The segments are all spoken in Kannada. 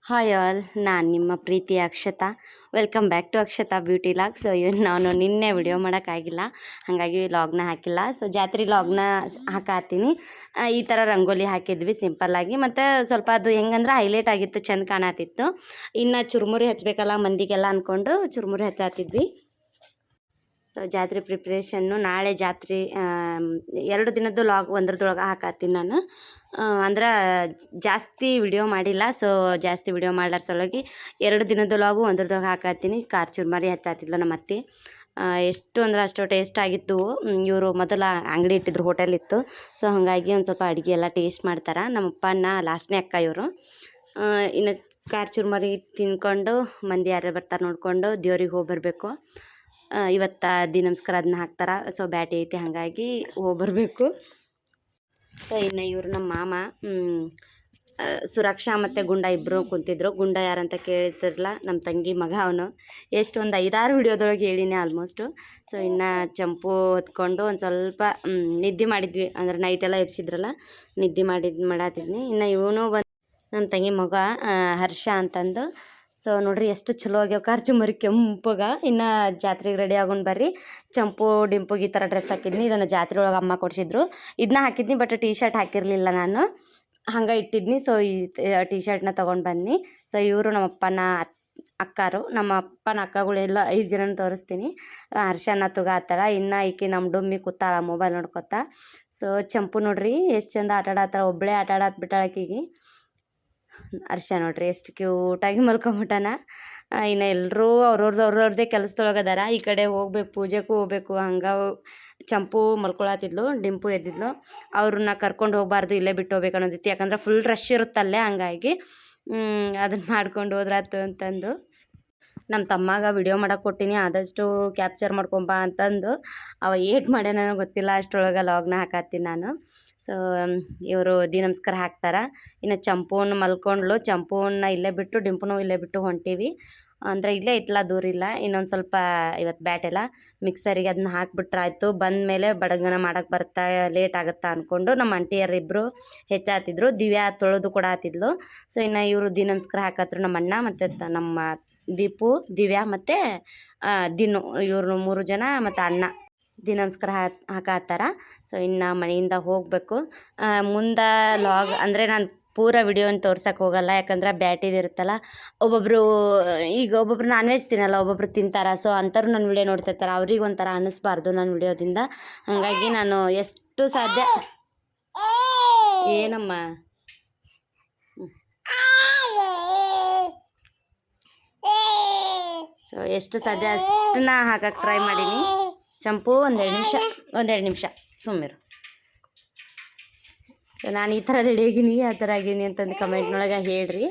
ಹಾಯ್ ಆಲ್, ನಾನು ನಿಮ್ಮ ಪ್ರೀತಿಯ Akshata. Welcome back to Akshata beauty log. So ನಾನು ನಿನ್ನೆ ವಿಡಿಯೋ ಮಾಡೋಕ್ಕಾಗಿಲ್ಲ, ಹಾಗಾಗಿ ಲಾಗ್ನ ಹಾಕಿಲ್ಲ. ಸೊ ಜಾತ್ರೆ ಲಾಗ್ನ ಹಾಕಾತೀನಿ. ಈ ಥರ ರಂಗೋಲಿ ಹಾಕಿದ್ವಿ ಸಿಂಪಲ್ಲಾಗಿ, ಮತ್ತು ಸ್ವಲ್ಪ ಅದು ಹೆಂಗಂದ್ರೆ ಹೈಲೈಟ್ ಆಗಿತ್ತು, ಚೆಂದ ಕಾಣತಿತ್ತು. ಇನ್ನು ಚುರುಮುರಿ ಹಚ್ಚಬೇಕಲ್ಲ ಮಂದಿಗೆಲ್ಲ ಅಂದ್ಕೊಂಡು ಚುರುಮುರಿ ಹಚ್ಚಾತಿದ್ವಿ. ಸೊ ಜಾತ್ರೆ ಪ್ರಿಪ್ರೇಷನ್ನು ನಾಳೆ ಜಾತ್ರೆ 2 ದಿನದ್ದು ಲಾಗ್ ಒಂದ್ರದೊಳಗೆ ಹಾಕತ್ತೀನಿ ನಾನು. ಅಂದ್ರೆ ಜಾಸ್ತಿ ವಿಡಿಯೋ ಮಾಡಿಲ್ಲ, ಸೊ ಜಾಸ್ತಿ ವಿಡಿಯೋ ಮಾಡ್ಲಾರ ಸಲುವಾಗಿ 2 ದಿನದ ಲಾಗು ಒಂದ್ರದೊಳಗೆ ಹಾಕತ್ತೀನಿ. ಖಾರ ಚುರ್ಮರಿ ಹಚ್ಚಾತಿದ್ಲು ನಮ್ಮ ಅತ್ತೆ. ಎಷ್ಟು ಅಂದ್ರೆ ಅಷ್ಟು ಟೇಸ್ಟ್ ಆಗಿತ್ತು. ಇವರು ಮೊದಲ ಅಂಗಡಿ ಇಟ್ಟಿದ್ರು, ಹೋಟೆಲ್ ಇತ್ತು. ಸೊ ಹಾಗಾಗಿ ಒಂದು ಸ್ವಲ್ಪ ಅಡುಗೆ ಎಲ್ಲ ಟೇಸ್ಟ್ ಮಾಡ್ತಾರೆ. ನಮ್ಮ ಅಪ್ಪನ ಲಾಸ್ಟ್ನೇ ಅಕ್ಕ ಇವರು. ಇನ್ನು ಖಾರ ಚುರ್ಮರಿ ತಿನ್ಕೊಂಡು ಮಂದಿ ಯಾರ್ಯಾರು ಬರ್ತಾರೆ ನೋಡಿಕೊಂಡು ದೇವ್ರಿಗೆ ಹೋಗಿ ಬರಬೇಕು. ಇವತ್ತು ದಿ ನಮಸ್ಕಾರ ಅದನ್ನ ಹಾಕ್ತಾರೆ. ಸೊ ಬ್ಯಾಟಿ ಐತಿ, ಹಾಗಾಗಿ ಹೋಗ್ಬರ್ಬೇಕು. ಸೊ ಇನ್ನು ಇವರು ನಮ್ಮ ಮಾಮ ಸುರಕ್ಷಾ ಮತ್ತು ಗುಂಡ ಇಬ್ಬರು ಕುಂತಿದ್ರು. ಗುಂಡ ಯಾರಂತ ಕೇಳ್ತಿರಲ್ಲ, ನಮ್ಮ ತಂಗಿ ಮಗ ಅವನು. ಎಷ್ಟು ಒಂದು 5-6 ವಿಡಿಯೋದೊಳಗೆ ಹೇಳಿನಿ ಆಲ್ಮೋಸ್ಟು. ಸೊ ಇನ್ನು ಚಂಪು ಹೊತ್ಕೊಂಡು ಒಂದು ಸ್ವಲ್ಪ ನಿದ್ದೆ ಮಾಡಿದ್ವಿ, ಅಂದ್ರೆ ನೈಟೆಲ್ಲ ಎಬ್ಸಿದ್ರಲ್ಲ, ನಿದ್ದೆ ಮಾಡತ್ತಿದ್ನಿ. ಇನ್ನು ಇವನು ಬಂದು ನಮ್ಮ ತಂಗಿ ಮಗ ಹರ್ಷ ಅಂತಂದು. ಸೊ ನೋಡ್ರಿ ಎಷ್ಟು ಚಲೋ ಆಗ್ಯಾವ ಖಾರ ಚುರ್ಮರಿ ಕೆಂಪಗ. ಇನ್ನು ಜಾತ್ರೆಗೆ ರೆಡಿ ಆಗೋಣ ಬರ್ರಿ. ಚಂಪು ಡಿಂಪುಗೆ ಈ ಥರ ಡ್ರೆಸ್ ಹಾಕಿದ್ನಿ. ಇದನ್ನು ಜಾತ್ರೆ ಒಳಗೆ ಅಮ್ಮ ಕೊಡಿಸಿದ್ರು. ಇದನ್ನ ಹಾಕಿದ್ನಿ, ಬಟ್ ಟೀ ಶರ್ಟ್ ಹಾಕಿರಲಿಲ್ಲ ನಾನು, ಹಂಗೆ ಇಟ್ಟಿದ್ನಿ. ಸೊ ಈ ಟೀ ಶರ್ಟ್ನ ತೊಗೊಂಡು ಬನ್ನಿ. ಸೊ ಇವರು ನಮ್ಮ ಅಪ್ಪನ ಅಕ್ಕಾರು. ನಮ್ಮ ಅಪ್ಪನ ಅಕ್ಕಗಳೆಲ್ಲ 5 ಜನನ ತೋರಿಸ್ತೀನಿ. ಹರ್ಷನ ತುಗಾತಾಳ. ಇನ್ನು ಈಕೆ ನಮ್ಮ ಡುಮ್ಮಿ ಕೂತಾಳ ಮೊಬೈಲ್ ನೋಡ್ಕೊತಾ. ಸೊ ಚಂಪು ನೋಡ್ರಿ ಎಷ್ಟು ಚಂದ ಆಟಾಡತ್ತಾಳ, ಒಬ್ಬಳೇ ಆಟಾಡತ್ಬಿಟ್ಟಾಳ ಆಕಿಗೆ. ಹರ್ಷ ನೋಡ್ರಿ ಎಷ್ಟು ಕ್ಯೂಟಾಗಿ ಮಲ್ಕೊಂಬಿಟ್ಟಾನ. ಇನ್ನು ಎಲ್ಲರೂ ಅವ್ರವ್ರದ್ದೇ ಕೆಲಸದೊಳಗೆ ಅದಾರ. ಈ ಕಡೆ ಹೋಗ್ಬೇಕು, ಪೂಜೆಗೂ ಹೋಗ್ಬೇಕು. ಹಂಗೆ ಚಂಪು ಮಲ್ಕೊಳತಿದ್ಲು, ಡಿಂಪು ಎದ್ದಿದ್ಲು. ಅವ್ರನ್ನ ಕರ್ಕೊಂಡು ಹೋಗಬಾರ್ದು, ಇಲ್ಲೇ ಬಿಟ್ಟು ಹೋಗ್ಬೇಕು ಅನ್ನೋದಿತ್ತು. ಯಾಕಂದ್ರೆ ಫುಲ್ ರಶ್ ಇರುತ್ತಲ್ಲೇ, ಹಂಗಾಗಿ ಅದನ್ನು ಮಾಡ್ಕೊಂಡು ಹೋದ್ರಾತು ಅಂತಂದು ನಮ್ಮ ತಮ್ಮಾಗ ವಿಡಿಯೋ ಮಾಡಕ್ಕೆ ಕೊಟ್ಟಿನಿ, ಆದಷ್ಟು ಕ್ಯಾಪ್ಚರ್ ಮಾಡ್ಕೊಂಬ ಅಂತಂದು. ಅವ ಏಟ್ ಮಾಡ್ಯಾನ ಗೊತ್ತಿಲ್ಲ, ಅಷ್ಟರೊಳಗೆ ಲಾಗ್ನ ಹಾಕತ್ತೀನಿ ನಾನು. ಸೊ ಇವರು ದಿ ನಮಸ್ಕಾರ ಹಾಕ್ತಾರೆ. ಇನ್ನು ಚಂಪೂನ ಮಲ್ಕೊಂಡ್ಲು. ಚಂಪೂನ ಇಲ್ಲೇ ಬಿಟ್ಟು ಡಿಂಪುನು ಇಲ್ಲೇ ಬಿಟ್ಟು ಹೊಂಟೀವಿ. ಅಂದರೆ ಇಲ್ಲೇ ಇಟ್ಲ, ದೂರ ಇಲ್ಲ. ಇನ್ನೊಂದು ಸ್ವಲ್ಪ ಇವತ್ತು ಬ್ಯಾಟೆಲ್ಲ ಮಿಕ್ಸರಿಗೆ ಅದನ್ನ ಹಾಕ್ಬಿಟ್ರೆ ಆಯಿತು. ಬಂದ ಮೇಲೆ ಬಡಗನ ಮಾಡೋಕ್ಕೆ ಬರ್ತಾ ಲೇಟ್ ಆಗುತ್ತಾ ಅಂದ್ಕೊಂಡು ನಮ್ಮ ಆಂಟಿಯರಿಬ್ಬರು ಹೆಚ್ಚಾತಿದ್ರು. ದಿವ್ಯಾ ತೊಳೆದು ಕೊಡಾತಿದ್ಲು. ಸೊ ಇನ್ನು ಇವರು ದಿ ನಮಸ್ಕಾರ ಹಾಕತ್ರು, ನಮ್ಮ ಅಣ್ಣ ಮತ್ತು ನಮ್ಮ ದೀಪು, ದಿವ್ಯಾ ಮತ್ತು ದಿನು. ಇವರು 3 ಜನ ಮತ್ತು ಅಣ್ಣ ದಿ ನಮಸ್ಕಾರ ಹಾಕತ್ತಾರ. ಸೊ ಇನ್ನು ಮನೆಯಿಂದ ಹೋಗಬೇಕು. ಮುಂದೆ ಲಾಗ್ ಅಂದರೆ ನಾನು ಪೂರ ವಿಡಿಯೋನ ತೋರ್ಸಕ್ಕೆ ಹೋಗಲ್ಲ, ಯಾಕಂದ್ರೆ ಬ್ಯಾಟಿದಿರುತ್ತಲ್ಲ. ಒಬ್ಬೊಬ್ರು ನಾನ್ ವೆಜ್ ತಿನ್ನಲ್ಲ, ಒಬ್ಬೊಬ್ರು ತಿಂತಾರೆ. ಸೊ ಅಂಥವ್ರು ನನ್ನ ವಿಡಿಯೋ ನೋಡ್ತಿರ್ತಾರೆ, ಅವ್ರಿಗೆ ಒಂಥರ ಅನ್ನಿಸ್ಬಾರ್ದು ನನ್ನ ವಿಡಿಯೋದಿಂದ. ಹಾಗಾಗಿ ನಾನು ಎಷ್ಟು ಸಾಧ್ಯ ಏನಮ್ಮ ಸೊ ಎಷ್ಟು ಸಾಧ್ಯ ಅಷ್ಟನ್ನ ಹಾಕಕ್ಕೆ ಟ್ರೈ ಮಾಡೀನಿ. ಚಂಪು ಒಂದೆರಡು ನಿಮಿಷ ಸುಮ್ಮಿರು. ಸೊ ನಾನು ಈ ಥರ ರೆಡಿ ಆಗೀನಿ, ಆ ಥರ ಆಗೀನಿ ಅಂತಂದು ಕಮೆಂಟ್ನೊಳಗೆ ಹೇಳ್ರಿ.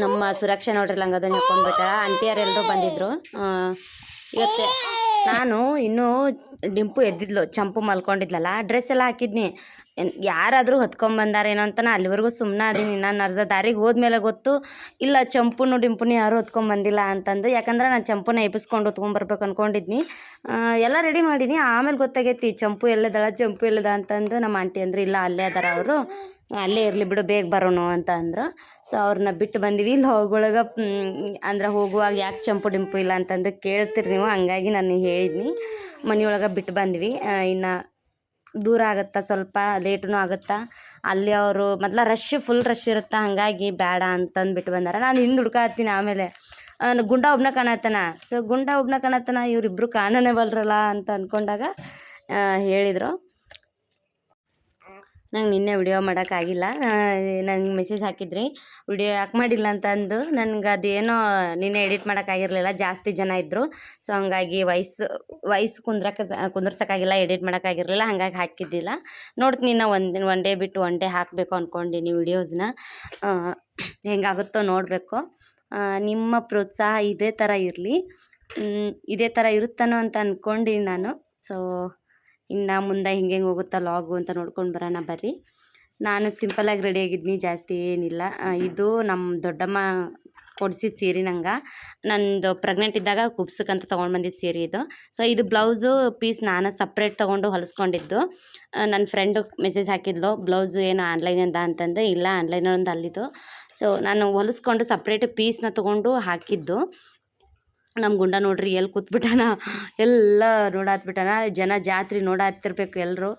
ನಮ್ಮ ಸುರಕ್ಷಾ ನೋಡ್ರಿ ಲಂಗದನ್ನ ಹಾಕೊಂಡ್ಬಿಟ್ಟಾಳ. ಆಂಟಿಯರೆಲ್ಲರೂ ಬಂದಿದ್ದರು ಇವತ್ತು. ನಾನು ಇನ್ನೂ ಡಿಂಪು ಎದ್ದಿದ್ಲು, ಚಂಪು ಮಲ್ಕೊಂಡಿದ್ಲಲ್ಲ, ಡ್ರೆಸ್ ಎಲ್ಲ ಹಾಕಿದ್ನಿ. ಯಾರಾದರೂ ಹೊತ್ಕೊಂಬಂದಾರೇನೋ ಅಂತ ನಾನು ಅಲ್ಲಿವರೆಗೂ ಸುಮ್ಮನೆ ಅದೀನಿ. ನಾನು ಅರ್ಧ ದಾರಿಗೆ ಹೋದ್ಮೇಲೆ ಗೊತ್ತು, ಇಲ್ಲ ಚಂಪುನು ಡಿಂಪುನು ಯಾರೂ ಹೊತ್ಕೊಂಬಂದಿಲ್ಲ ಅಂತಂದು. ಯಾಕಂದ್ರೆ ನಾನು ಚಂಪುನ ಎಬ್ಬಿಸ್ಕೊಂಡು ಹೊತ್ಕೊಂಬರ್ಬೇಕು ಅಂದ್ಕೊಂಡಿದ್ನಿ. ಎಲ್ಲ ರೆಡಿ ಮಾಡೀನಿ. ಆಮೇಲೆ ಗೊತ್ತಾಗೈತಿ ಚಂಪು ಎಲ್ಲದ ಅಂತಂದು. ನಮ್ಮ ಆಂಟಿ ಅಂದ್ರೆ ಇಲ್ಲ ಅಲ್ಲೇ ಅದಾರ ಅವರು, ಅಲ್ಲೇ ಇರಲಿ ಬಿಡು, ಬೇಗ ಬರೋಣ ಅಂತ ಅಂದರು. ಸೊ ಅವ್ರನ್ನ ಬಿಟ್ಟು ಬಂದಿವಿ. ಲಾಗೊಳಗೆ ಅಂದ್ರೆ ಹೋಗುವಾಗ ಯಾಕೆ ಚಂಪು ಡಿಂಪು ಇಲ್ಲ ಅಂತಂದು ಕೇಳ್ತೀರಿ ನೀವು, ಹಂಗಾಗಿ ನಾನು ಹೇಳಿದ್ನಿ. ಮನೆಯೊಳಗೆ ಬಿಟ್ಟು ಬಂದ್ವಿ. ಇನ್ನು ದೂರ ಆಗುತ್ತಾ, ಸ್ವಲ್ಪ ಲೇಟೂ ಆಗುತ್ತಾ. ಅಲ್ಲಿ ಅವರು ಫುಲ್ ರಶ್ ಇರುತ್ತಾ, ಹಾಗಾಗಿ ಬೇಡ ಅಂತಂದು ಬಿಟ್ಟು ಬಂದಾರ. ನಾನು ಹಿಂದೆ ಹುಡ್ಕಾತೀನಿ. ಆಮೇಲೆ ಗುಂಡ ಒಬ್ಬನ ಕಾಣತ್ತಾನ. ಸೊ ಗುಂಡ ಒಬ್ಬನ ಕಾಣತ್ತಾನ, ಇವರಿಬ್ಬರು ಕಾಣನೇ ಬಲ್ರಲ್ಲ ಅಂತ ಅಂದ್ಕೊಂಡಾಗ ಹೇಳಿದರು. ನಂಗೆ ನಿನ್ನೆ ವಿಡಿಯೋ ಮಾಡೋಕ್ಕಾಗಿಲ್ಲ. ನಂಗೆ ಮೆಸೇಜ್ ಹಾಕಿದ್ರಿ ವಿಡಿಯೋ ಯಾಕೆ ಮಾಡಿಲ್ಲ ಅಂತಂದು. ನನಗೆ ಅದೇನೋ ನಿನ್ನೆ ಎಡಿಟ್ ಮಾಡೋಕ್ಕಾಗಿರಲಿಲ್ಲ, ಜಾಸ್ತಿ ಜನ ಇದ್ದರು. ಸೊ ಹಂಗಾಗಿ ವಾಯ್ಸ್ ಕುಂದ್ರಸೋಕ್ಕಾಗಿಲ್ಲ, ಎಡಿಟ್ ಮಾಡೋಕ್ಕಾಗಿರಲಿಲ್ಲ, ಹಾಗಾಗಿ ಹಾಕಿದ್ದಿಲ್ಲ. ನೋಡ್ತೀನಿ ನಾ ಒನ್ ಡೇ ಬಿಟ್ಟು ಒನ್ ಡೇ ಹಾಕಬೇಕು ಅಂದ್ಕೊಂಡಿನಿ ವಿಡಿಯೋಸ್ನ. ಹೆಂಗಾಗುತ್ತೋ ನೋಡಬೇಕು. ನಿಮ್ಮ ಪ್ರೋತ್ಸಾಹ ಇದೇ ಥರ ಇರಲಿ, ಇದೇ ಥರ ಇರುತ್ತಾನೋ ಅಂತ ಅಂದ್ಕೊಂಡಿನಿ ನಾನು. ಸೊ ಇನ್ನು ಮುಂದೆ ಹಿಂಗೆ ಹೋಗುತ್ತಾ ಲಾಗು ಅಂತ ನೋಡ್ಕೊಂಡು ಬರೋಣ ಬರ್ರಿ. ನಾನು ಸಿಂಪಲಾಗಿ ರೆಡಿಯಾಗಿದ್ನಿ, ಜಾಸ್ತಿ ಏನಿಲ್ಲ. ಇದು ನಮ್ಮ ದೊಡ್ಡಮ್ಮ ಕೊಡ್ಸಿದ ಸೀರೆ ನಂಗೆ ನಂದು ಪ್ರೆಗ್ನೆಂಟ್ ಇದ್ದಾಗ ಕುಬ್ಸಕ್ಕಂತ ತೊಗೊಂಡು ಬಂದಿದ್ದು ಸೀರೆ ಇದು. ಸೊ ಇದು ಬ್ಲೌಸು ಪೀಸ್ ನಾನು ಸಪ್ರೇಟ್ ತೊಗೊಂಡು ಹೊಲಿಸ್ಕೊಂಡಿದ್ದು. ನನ್ನ ಫ್ರೆಂಡು ಮೆಸೇಜ್ ಹಾಕಿದ್ಲು ಬ್ಲೌಸು ಏನು ಆನ್ಲೈನಿಂದ ಅಂತಂದು. ಇಲ್ಲ ಆನ್ಲೈನೊಂದು ಅಲ್ಲಿದ್ದು. ಸೊ ನಾನು ಹೊಲಿಸ್ಕೊಂಡು ಸಪ್ರೇಟ್ ಪೀಸ್ನ ತೊಗೊಂಡು ಹಾಕಿದ್ದು. ನಮ್ಮ ಗುಂಡ ನೋಡ್ರಿ ಎಲ್ಲಿ ಕೂತ್ಬಿಟ್ಟಾನ, ಎಲ್ಲ ನೋಡಾತ್ಬಿಟ್ಟಾನ. ಜನ ಜಾತ್ರೆ ನೋಡಾತಿರ್ಬೇಕು ಎಲ್ಲರೂ.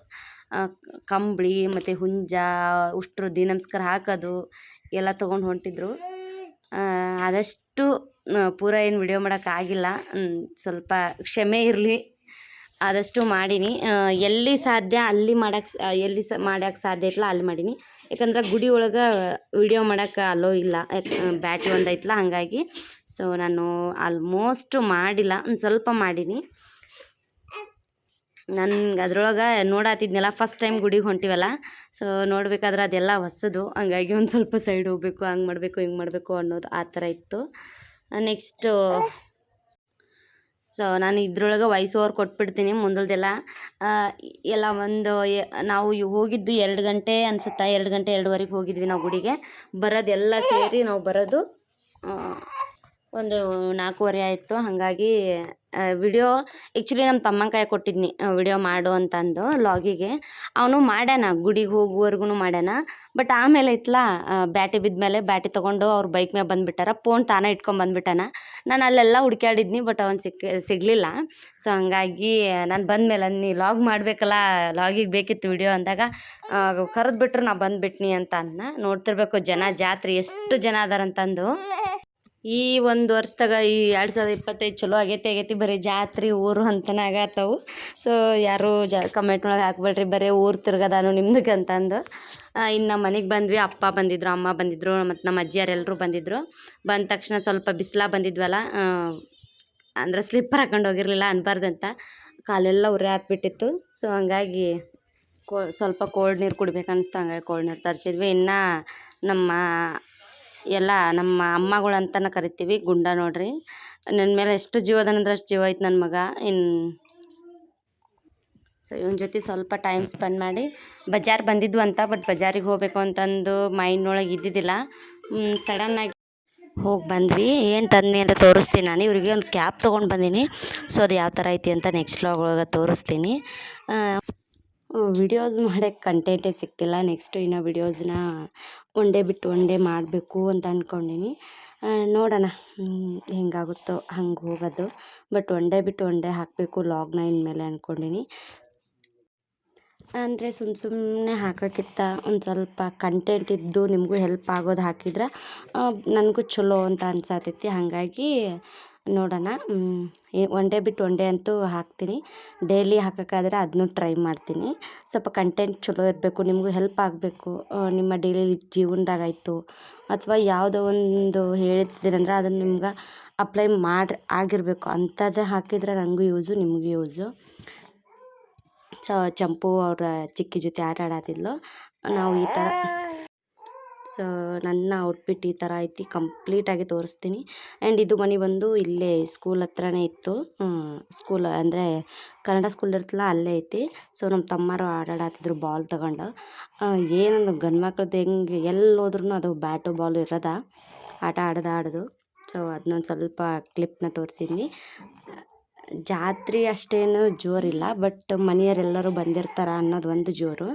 ಕಂಬಳಿ ಮತ್ತು ಹುಂಜ ಉಷ್ಟ್ರು ದಿ ನಮಸ್ಕಾರ ಹಾಕೋದು ಎಲ್ಲ ತೊಗೊಂಡು ಹೊಂಟಿದ್ರು. ಆದಷ್ಟು ಪೂರ ಏನು ವಿಡಿಯೋ ಮಾಡೋಕ್ಕಾಗಿಲ್ಲ, ಸ್ವಲ್ಪ ಕ್ಷಮೆ ಇರಲಿ. ಆದಷ್ಟು ಮಾಡೀನಿ. ಎಲ್ಲಿ ಸಾಧ್ಯ ಅಲ್ಲಿ ಎಲ್ಲಿ ಮಾಡೋಕ್ಕೆ ಸಾಧ್ಯ ಐತಲ್ಲ ಅಲ್ಲಿ ಮಾಡೀನಿ. ಯಾಕಂದ್ರೆ ಗುಡಿ ಒಳಗೆ ವಿಡಿಯೋ ಮಾಡೋಕ್ಕೆ ಅಲೋ ಇಲ್ಲ, ಬ್ಯಾಟ್ರಿ ಒಂದು ಐತಲ್ಲ ಹಾಗಾಗಿ. ಸೊ ನಾನು ಆಲ್ಮೋಸ್ಟ್ ಮಾಡಿಲ್ಲ, ಒಂದು ಸ್ವಲ್ಪ ಮಾಡೀನಿ. ನನ್ಗೆ ಅದ್ರೊಳಗೆ ನೋಡಾತಿದ್ನೆಲ್ಲ ಫಸ್ಟ್ ಟೈಮ್ ಗುಡಿಗೆ ಹೊಂಟಿವಲ್ಲ. ಸೊ ನೋಡ್ಬೇಕಾದ್ರೆ ಅದೆಲ್ಲ ಹೊಸದು, ಹಂಗಾಗಿ ಒಂದು ಸ್ವಲ್ಪ ಸೈಡ್ ಹೋಗ್ಬೇಕು, ಹಂಗೆ ಮಾಡಬೇಕು ಹಿಂಗೆ ಮಾಡಬೇಕು ಅನ್ನೋದು ಆ ಥರ ಇತ್ತು. ನೆಕ್ಸ್ಟು ಸೊ ನಾನು ಇದ್ರೊಳಗೆ ವಾಯ್ಸ್ ಓವರ್ ಕೊಟ್ಬಿಡ್ತೀನಿ ಮುಂದಲ್ದೆಲ್ಲ. ಎಲ್ಲ ನಾವು ಹೋಗಿದ್ದು 2 ಗಂಟೆ ಅನ್ಸುತ್ತಾ, 2 ಗಂಟೆ 2:15 ಹೋಗಿದ್ವಿ ನಾವು ಗುಡಿಗೆ. ಬರೋದೆಲ್ಲ ಸೇರಿ ನಾವು ಬರೋದು ಒಂದು 4:15 ಆಯಿತು. ಹಾಗಾಗಿ ವಿಡಿಯೋ ಆ್ಯಕ್ಚುಲಿ ನಮ್ಮ ತಮ್ಮನ ಕೈ ಕೊಟ್ಟಿದ್ನಿ ವಿಡಿಯೋ ಮಾಡು ಅಂತಂದು ಲಾಗಿಗೆ. ಅವನು ಮಾಡ್ಯಾನ, ಗುಡಿಗೆ ಹೋಗುವವರೆಗೂ ಮಾಡ್ಯಾನ. ಬಟ್ ಆಮೇಲೆ ಐತ್ಲ ಬ್ಯಾಟಿ ಬಿದ್ಮೇಲೆ ಬ್ಯಾಟಿ ತೊಗೊಂಡು ಅವ್ರು ಬೈಕ್ ಮೇಲೆ ಬಂದುಬಿಟ್ಟಾರ. ಫೋನ್ ತಾನೇ ಇಟ್ಕೊಂಬಂದ್ಬಿಟ್ಟಾನ. ನಾನು ಅಲ್ಲೆಲ್ಲ ಹುಡ್ಕ್ಯಾಡಿದ್ನಿ, ಬಟ್ ಅವನು ಸಿಗಲಿಲ್ಲ. ಸೊ ಹಂಗಾಗಿ ನಾನು ಬಂದಮೇಲೆ ನೀ ಲಾಗ್ ಮಾಡಬೇಕಲ್ಲ, ಲಾಗಿಗೆ ಬೇಕಿತ್ತು ವಿಡಿಯೋ ಅಂದಾಗ ಕರೆದ್ಬಿಟ್ರು, ನಾ ಬಂದುಬಿಟ್ನಿ ಅಂತ ಅಂದ. ನೋಡ್ತಿರ್ಬೇಕು ಜನ ಜಾತ್ರೆ ಎಷ್ಟು ಜನ ಅದಾರಂತಂದು. ಈ ಒಂದು ವರ್ಷದಾಗ ಈ 2025 ಚಲೋ ಆಗೈತಿ. ಬರೀ ಜಾತ್ರೆ ಊರು ಅಂತನೇ ಆಗತ್ತವು. ಸೊ ಯಾರು ಕಮೆಂಟ್ ಒಳಗೆ ಹಾಕ್ಬೇಡ್ರಿ ಬರೀ ಊರು ತಿರ್ಗದಾನು ನಿಮ್ದಕ್ಕೆ ಅಂತಂದು. ಇನ್ನು ನಮ್ಮ ಮನೆಗೆ ಬಂದ್ವಿ. ಅಪ್ಪ ಬಂದಿದ್ರು, ಅಮ್ಮ ಬಂದಿದ್ದರು, ಮತ್ತು ನಮ್ಮ ಅಜ್ಜಿಯರೆಲ್ಲರೂ ಬಂದಿದ್ದರು. ಬಂದ ತಕ್ಷಣ ಸ್ವಲ್ಪ ಬಿಸಿಲ ಬಂದಿದ್ವಲ್ಲ, ಅಂದರೆ ಸ್ಲಿಪ್ಪರ್ ಹಾಕೊಂಡು ಹೋಗಿರಲಿಲ್ಲ ಅನ್ಬಾರ್ದಂತ, ಕಾಲೆಲ್ಲ ಉರಿ ಹಾಕ್ಬಿಟ್ಟಿತ್ತು. ಸೊ ಹಂಗಾಗಿ ಸ್ವಲ್ಪ ಕೋಲ್ಡ್ ನೀರು ಕುಡಿಬೇಕು ಅನಿಸ್ತು, ಹಂಗಾಗಿ ಕೋಲ್ಡ್ ನೀರು ತರಿಸಿದ್ವಿ. ಇನ್ನು ನಮ್ಮ ಅಮ್ಮಗಳು ಅಂತಲೇ ಕರಿತೀವಿ. ಗುಂಡ ನೋಡ್ರಿ ನನ್ನ ಮೇಲೆ ಎಷ್ಟು ಜೀವ ಅದಂದ್ರೆ ಅಷ್ಟು ಜೀವ ಐತೆ ನನ್ನ ಮಗ. ಸೊ ಇವನ ಜೊತೆ ಸ್ವಲ್ಪ ಟೈಮ್ ಸ್ಪೆಂಡ್ ಮಾಡಿ ಬಜಾರ್ ಬಂದಿದ್ವು ಅಂತ. ಬಟ್ ಬಜಾರಿಗೆ ಹೋಗಬೇಕು ಅಂತಂದು ಮೈಂಡ್ನೊಳಗೆ ಇದ್ದಿದ್ದಿಲ್ಲ. ಸಡನ್ನಾಗಿ ಹೋಗಿ ಬಂದ್ವಿ. ಏನು ತಂದೆ ಅಂತ ತೋರಿಸ್ತೀನಿ ನಾನು. ಇವರಿಗೆ ಒಂದು ಕ್ಯಾಪ್ ತೊಗೊಂಡು ಬಂದೀನಿ. ಸೊ ಅದು ಯಾವ ಥರ ಐತಿ ಅಂತ ನೆಕ್ಸ್ಟ್ ವ್ಲಾಗ್ ಒಳಗೆ ತೋರಿಸ್ತೀನಿ. ವಿಡಿಯೋಸ್ ಮಾಡೋಕ್ಕೆ ಕಂಟೆಂಟೇ ಸಿಕ್ತಿಲ್ಲ. ನೆಕ್ಸ್ಟು ಇನ್ನು ವಿಡಿಯೋಸ್ನ ಒನ್ ಡೇ ಬಿಟ್ಟು ಒನ್ ಡೇ ಮಾಡಬೇಕು ಅಂತ ಅಂದ್ಕೊಂಡೀನಿ. ನೋಡೋಣ ಹೆಂಗಾಗುತ್ತೋ ಹಂಗೆ ಹೋಗೋದು. ಬಟ್ ಒನ್ ಡೇ ಬಿಟ್ಟು ಒನ್ ಡೇ ಹಾಕಬೇಕು ವ್ಲಾಗ್ನ ಇನ್ಮೇಲೆ ಅಂದ್ಕೊಂಡೀನಿ. ಅಂದರೆ ಸುಮ್ಮನೆ ಹಾಕೋಕ್ಕಿಂತ ಒಂದು ಸ್ವಲ್ಪ ಕಂಟೆಂಟ್ ಇದ್ದು ನಿಮಗೂ ಹೆಲ್ಪ್ ಆಗೋದು ಹಾಕಿದ್ರೆ ನನಗೂ ಚಲೋ ಅಂತ ಅನ್ಸತೈತಿ. ಹಾಗಾಗಿ ನೋಡೋಣ, ಒನ್ ಡೇ ಬಿಟ್ಟು ಒನ್ ಡೇ ಅಂತೂ ಹಾಕ್ತೀನಿ. ಡೈಲಿ ಹಾಕೋಕ್ಕಾದ್ರೆ ಅದನ್ನೂ ಟ್ರೈ ಮಾಡ್ತೀನಿ. ಸ್ವಲ್ಪ ಕಂಟೆಂಟ್ ಚಲೋ ಇರಬೇಕು, ನಿಮಗೂ ಹೆಲ್ಪ್ ಆಗಬೇಕು. ನಿಮ್ಮ ಡೈಲಿ ಜೀವನದಾಗಾಯಿತು ಅಥವಾ ಯಾವುದೋ ಒಂದು ಹೇಳ್ತಿದ್ದೀರಂದ್ರೆ ಅದನ್ನು ನಿಮ್ಗೆ ಅಪ್ಲೈ ಆಗಿರಬೇಕು ಅಂಥದ್ದೇ ಹಾಕಿದ್ರೆ ನನಗೂ ಯೂಸು, ನಿಮಗೂ ಯೂಸು. ಸೊ ಚಂಪು ಅವ್ರ ಚಿಕ್ಕಿ ಜೊತೆ ಆಟ ಆಡತ್ತಿದ್ಲು. ನಾವು ಈ ಥರ ಸೊ ನನ್ನ ಔಟ್ಫಿಟ್ ಈ ಥರ ಐತಿ, ಕಂಪ್ಲೀಟಾಗಿ ತೋರಿಸ್ತೀನಿ. ಆ್ಯಂಡ್ ಇದು ಮನೆ ಬಂದು ಇಲ್ಲೇ ಸ್ಕೂಲ್ ಹತ್ರನೇ ಇತ್ತು. ಸ್ಕೂಲ್ ಅಂದರೆ ಕನ್ನಡ ಸ್ಕೂಲ್ ಇರ್ತಲ್ಲ ಅಲ್ಲೇ ಐತಿ. ಸೊ ನಮ್ಮ ತಮ್ಮರು ಆಟಾಡತ್ತಿದ್ರು ಬಾಲ್ ತಗೊಂಡು. ಏನಂದು ಗಂಡು ಮಕ್ಳದ್ದು ಹೆಂಗೆ ಎಲ್ಲಿ ಹೋದ್ರೂ ಅದು ಬ್ಯಾಟು ಬಾಲ್ ಇರೋದ ಆಟ ಆಡೋದು. ಸೊ ಅದನ್ನೊಂದು ಸ್ವಲ್ಪ ಕ್ಲಿಪ್ನ ತೋರಿಸಿದ್ನಿ. ಜಾತ್ರೆ ಅಷ್ಟೇನು ಜೋರಿಲ್ಲ, ಬಟ್ ಮನೆಯವರೆಲ್ಲರೂ ಬಂದಿರ್ತಾರೆ ಅನ್ನೋದು ಒಂದು ಜೋರು.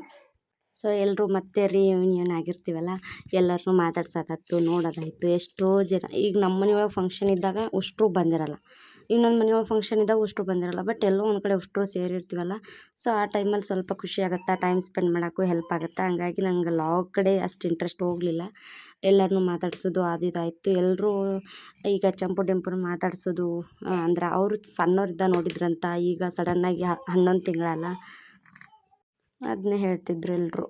ಸೊ ಎಲ್ಲರೂ ಮತ್ತೆ ರಿಯೂನಿಯನ್ ಆಗಿರ್ತೀವಲ್ಲ, ಎಲ್ಲರನ್ನೂ ಮಾತಾಡ್ಸೋದಾಯ್ತು, ನೋಡೋದಾಯಿತು. ಎಷ್ಟೋ ಜನ ಈಗ ನಮ್ಮ ಮನೆಯೊಳಗೆ ಫಂಕ್ಷನ್ ಇದ್ದಾಗ ಅಷ್ಟರು ಬಂದಿರಲ್ಲ, ಇನ್ನೊಂದು ಮನೆಯೊಳಗೆ ಫಂಕ್ಷನ್ ಇದ್ದಾಗ ಅಷ್ಟರು ಬಂದಿರಲ್ಲ. ಬಟ್ ಎಲ್ಲೋ ಒಂದು ಕಡೆ ಅಷ್ಟರು ಸೇರಿರ್ತೀವಲ್ಲ, ಸೊ ಆ ಟೈಮಲ್ಲಿ ಸ್ವಲ್ಪ ಖುಷಿ ಆಗುತ್ತೆ, ಟೈಮ್ ಸ್ಪೆಂಡ್ ಮಾಡೋಕ್ಕೂ ಹೆಲ್ಪ್ ಆಗುತ್ತೆ. ಹಂಗಾಗಿ ನಂಗೆ ಲಾಗ್ ಕಡೆ ಅಷ್ಟು ಇಂಟ್ರೆಸ್ಟ್ ಹೋಗಲಿಲ್ಲ. ಎಲ್ಲರನ್ನೂ ಮಾತಾಡ್ಸೋದು ಅದು ಇದಾಯಿತು. ಎಲ್ಲರೂ ಈಗ ಚಂಪು ಡೆಂಪುನ ಮಾತಾಡ್ಸೋದು ಅಂದ್ರೆ ಅವರು ಸಣ್ಣವ್ರಿದ್ದ ನೋಡಿದ್ರಂತ, ಈಗ ಸಡನ್ನಾಗಿ 11 ತಿಂಗಳಲ್ಲ ಅದನ್ನೇ ಹೇಳ್ತಿದ್ರು ಎಲ್ಲರೂ.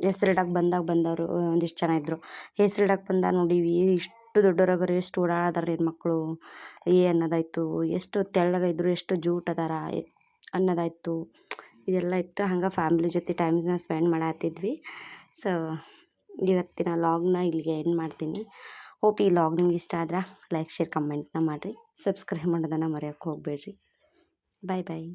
ಹೆಸ್ರಿಡಕ್ಕೆ ಬಂದವರು ಒಂದಿಷ್ಟು ಜನ ಇದ್ದರು. ಹೆಸ್ರಿಡಕ್ಕೆ ಬಂದಾಗ ನೋಡೀವಿ ಇಷ್ಟು ದೊಡ್ಡವರಾಗರು ಎಷ್ಟು ಓಡಾಡದಾರ ಮಕ್ಕಳು ಅನ್ನೋದಾಯ್ತು, ಎಷ್ಟು ತೆಳ್ಳಗಿದ್ರು ಎಷ್ಟು ಜೂಟ್ ಅದಾರ ಅನ್ನೋದಾಯ್ತು. ಇದೆಲ್ಲ ಇತ್ತು. ಹಂಗೆ ಫ್ಯಾಮ್ಲಿ ಜೊತೆ ಟೈಮ್ಸ್ನ ಸ್ಪೆಂಡ್ ಮಾಡತ್ತಿದ್ವಿ. ಸೊ ಇವತ್ತಿನ ಲಾಗ್ನ ಇಲ್ಲಿಗೆ ಎಂಡ್ ಮಾಡ್ತೀನಿ. ಹೋಪ್ ಈ ಲಾಗ್ ನಿಮ್ಗೆ ಇಷ್ಟ ಆದ್ರೆ ಲೈಕ್ ಶೇರ್ ಕಮೆಂಟ್ನ ಮಾಡಿರಿ. ಸಬ್ಸ್ಕ್ರೈಬ್ ಮಾಡೋದನ್ನು ಮರೆಯೋಕ್ಕೆ ಹೋಗಬೇಡ್ರಿ. ಬಾಯ್ ಬಾಯ್.